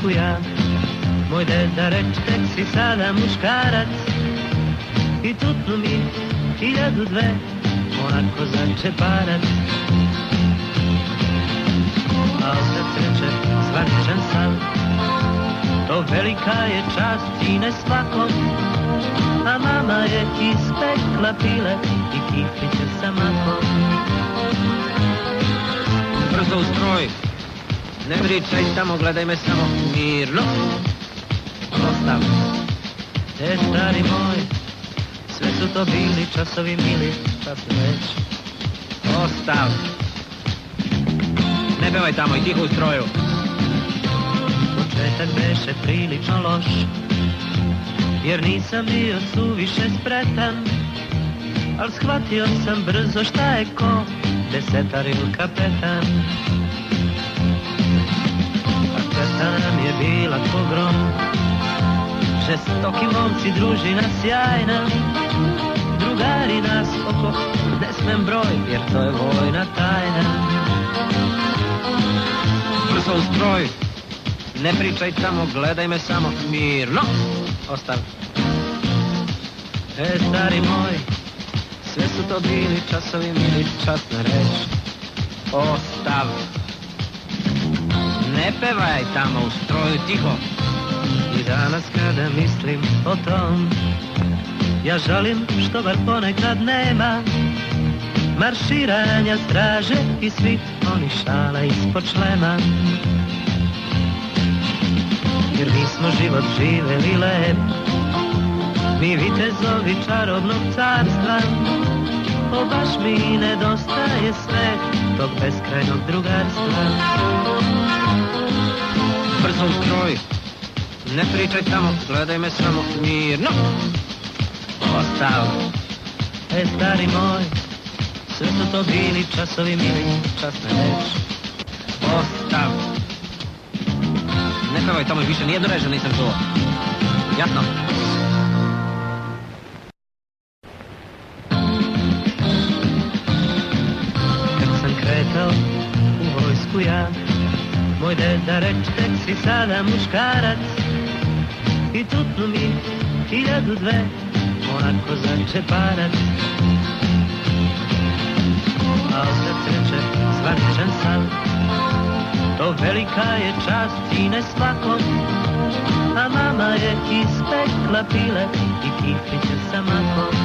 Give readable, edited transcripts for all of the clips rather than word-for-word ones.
vojsku ja. Moj deda reč, tek si sada muškarac. I tutnu mi 1002, onako za čeparac. A otac reče, zvaničan sam, to velika je čast i ne svakom. A mama je ispekla pile i kifliće sa makom. Brzo u stroj, ne pričaj tamo, gledaj me samo mirno. Ostav. Stari moj, sve su to bili časovi mili, šta se već. Ostav. Ne pevaj tamo i tiho u stroju. Početak beše prilično loš, jer nisam bio suviše spretan, al shvatio sam brzo šta je ko, desetar ili kapetan. Kapetan nam je bila pogrom, žestoki momci, družina sjajna. Drugari nas oko, ne smem broj, jer to je vojna tajna. Brzo u stroj, ne pričaj tamo, gledaj me samo mirno. Ostav. Stari moj, sve su to bili časovi mili, časna reč. Ostav. Ne pevaj tamo u stroju, tiho. I danas kada mislim o tom, ja žalim što bar ponekad nema marširanja straže i svih oni šala ispod šlema. Jer mi smo život živeli lep, mi vitezovi čarobnog carstva. O baš mi nedostaje sve tog beskrajnog drugarstva. Brzo u stroj, ne pričaj tamo, gledaj me samo mirno. Ostav. Stari moj, sve su to bili časovi mili, časna reč. Ostav. Ne pevaj tamo više, nijednu režu nisam čuo. Jasno? Kad sam kretao u vojsku ja, moj deda reč, tek si sada muškarac. I tutnu mi 1002, onako za čeparac. A otac reče, zvaničan sam, to velika je čast i ne svakom. A mama je ispekla pile i kifliće sa makom.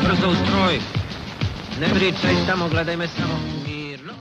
Brzo u stroj, ne pričaj tamo, gledaj me samo